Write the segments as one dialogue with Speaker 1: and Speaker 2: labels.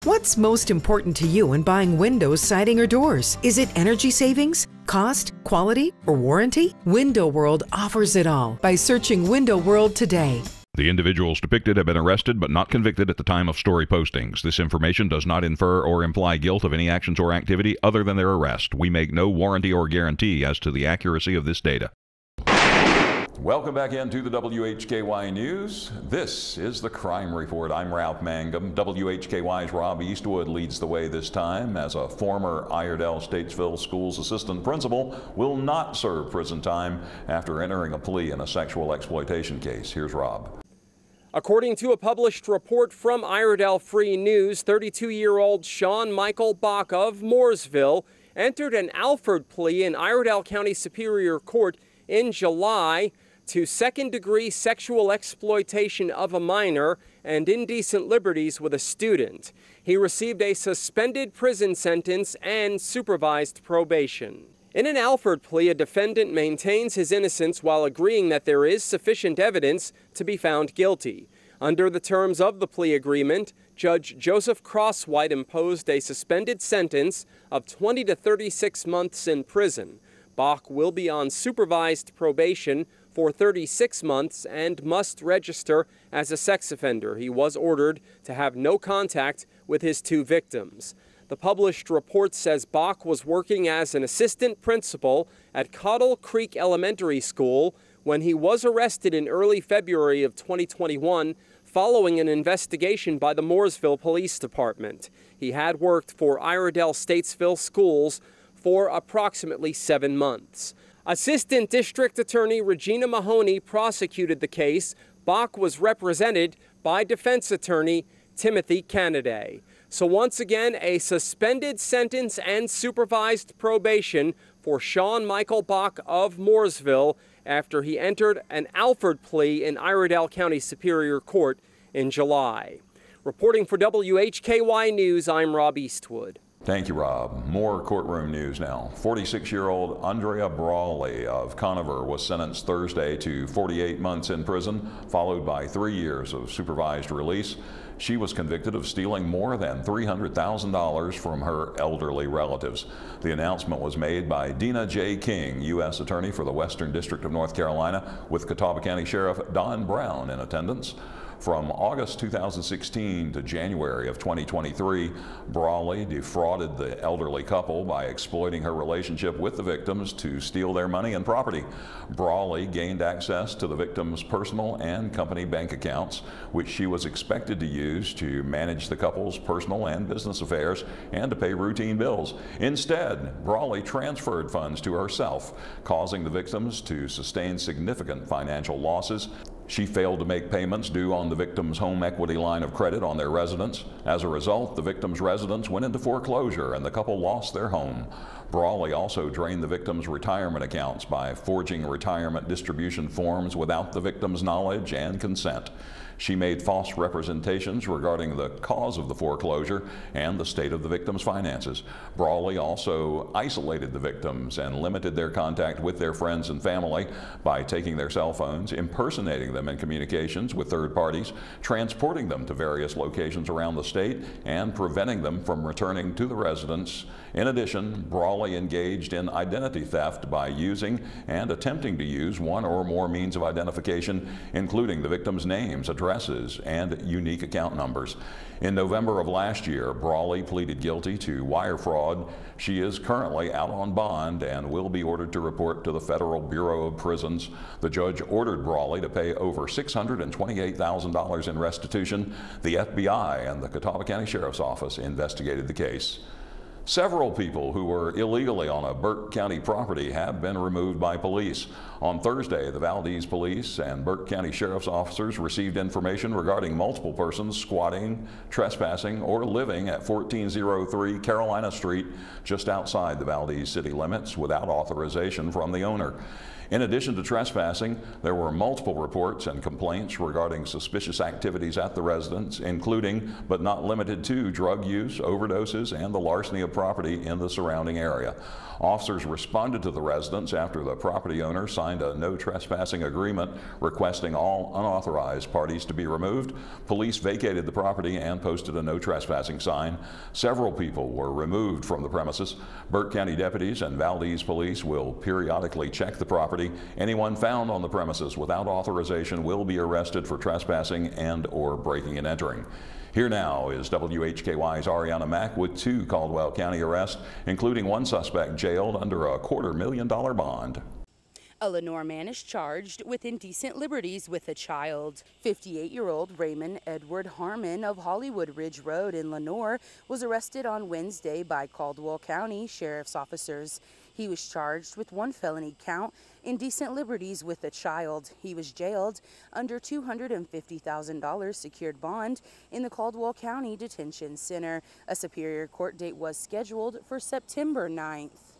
Speaker 1: What's most important to you when buying windows, siding, or doors? Is it energy savings, cost, quality, or warranty? Window World offers it all by searching Window World today.
Speaker 2: The individuals depicted have been arrested but not convicted at the time of story postings. This information does not infer or imply guilt of any actions or activity other than their arrest. We make no warranty or guarantee as to the accuracy of this data.
Speaker 3: Welcome back into the WHKY News. This is the Crime Report. I'm Ralph Mangum. WHKY's Rob Eastwood leads the way this time, as a former Iredell-Statesville Schools assistant principal will not serve prison time after entering a plea in a sexual exploitation case. Here's Rob.
Speaker 4: According to a published report from Iredell Free News, 32-year-old Sean Michael Bach of Mooresville entered an Alford plea in Iredell County Superior Court in July to second-degree sexual exploitation of a minor and indecent liberties with a student. He received a suspended prison sentence and supervised probation. In an Alford plea, a defendant maintains his innocence while agreeing that there is sufficient evidence to be found guilty. Under the terms of the plea agreement, Judge Joseph Crosswhite imposed a suspended sentence of 20 to 36 months in prison. Bach will be on supervised probation for 36 months and must register as a sex offender. He was ordered to have no contact with his two victims. The published report says Bach was working as an assistant principal at Coddle Creek Elementary School when he was arrested in early February of 2021 following an investigation by the Mooresville Police Department. He had worked for Iredell-Statesville Schools for approximately 7 months. Assistant District Attorney Regina Mahoney prosecuted the case. Bach was represented by defense attorney Timothy Canaday. So once again, a suspended sentence and supervised probation for Sean Michael Bach of Mooresville after he entered an Alford plea in Iredell County Superior Court in July. Reporting for WHKY News, I'm Rob Eastwood.
Speaker 3: Thank you, Rob. More courtroom news now. 46-year-old Andrea Brawley of Conover was sentenced Thursday to 48 months in prison, followed by 3 years of supervised release. She was convicted of stealing more than $300,000 from her elderly relatives. The announcement was made by Dina J. King, U.S. Attorney for the Western District of North Carolina, with Catawba County Sheriff Don Brown in attendance. From August 2016 to January of 2023, Brawley defrauded the elderly couple by exploiting her relationship with the victims to steal their money and property. Brawley gained access to the victims' personal and company bank accounts, which she was expected to use to manage the couple's personal and business affairs and to pay routine bills. Instead, Brawley transferred funds to herself, causing the victims to sustain significant financial losses. She failed to make payments due on the victim's home equity line of credit on their residence. As a result, the victim's residence went into foreclosure and the couple lost their home. Brawley also drained the victim's retirement accounts by forging retirement distribution forms without the victim's knowledge and consent. She made false representations regarding the cause of the foreclosure and the state of the victim's finances. Brawley also isolated the victims and limited their contact with their friends and family by taking their cell phones, impersonating them in communications with third parties, transporting them to various locations around the state, and preventing them from returning to the residence. In addition, Brawley engaged in identity theft by using and attempting to use one or more means of identification, including the victim's names, addresses, and unique account numbers. In November of last year, Brawley pleaded guilty to wire fraud. She is currently out on bond and will be ordered to report to the Federal Bureau of Prisons. The judge ordered Brawley to pay over $628,000 in restitution. The FBI and the Catawba County Sheriff's Office investigated the case. Several people who were illegally on a Burke County property have been removed by police. On Thursday, the Valdese police and Burke County Sheriff's officers received information regarding multiple persons squatting, trespassing, or living at 1403 Carolina Street, just outside the Valdese city limits, without authorization from the owner. In addition to trespassing, there were multiple reports and complaints regarding suspicious activities at the residence, including, but not limited to, drug use, overdoses, and the larceny of property in the surrounding area. Officers responded to the residence after the property owner signed a no trespassing agreement requesting all unauthorized parties to be removed. Police vacated the property and posted a no trespassing sign. Several people were removed from the premises. Burke County deputies and Valdese police will periodically check the property. Anyone found on the premises without authorization will be arrested for trespassing and/or breaking and entering. Here now is WHKY's Arianna Mack with 2 Caldwell County arrests, including one suspect jailed under a $250,000 bond.
Speaker 5: A Lenoir man is charged with indecent liberties with a child. 58-year-old Raymond Edward Harmon of Hollywood Ridge Road in Lenoir was arrested on Wednesday by Caldwell County Sheriff's officers. He was charged with 1 felony count, indecent liberties with a child. He was jailed under $250,000 secured bond in the Caldwell County Detention Center. A Superior Court date was scheduled for September 9th.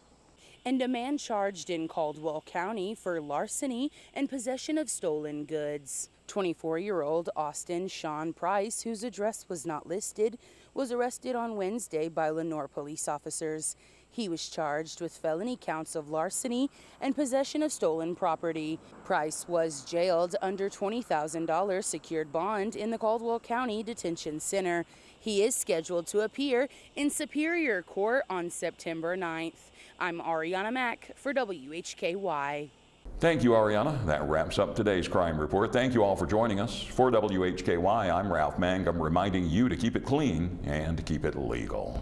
Speaker 5: And a man charged in Caldwell County for larceny and possession of stolen goods. 24-year-old Austin Sean Price, whose address was not listed, was arrested on Wednesday by Lenoir police officers. He was charged with felony counts of larceny and possession of stolen property. Price was jailed under $20,000 secured bond in the Caldwell County Detention Center. He is scheduled to appear in Superior Court on September 9th. I'm Arianna Mack for WHKY.
Speaker 3: Thank you, Arianna. That wraps up today's crime report. Thank you all for joining us. For WHKY, I'm Ralph Mangum, reminding you to keep it clean and to keep it legal.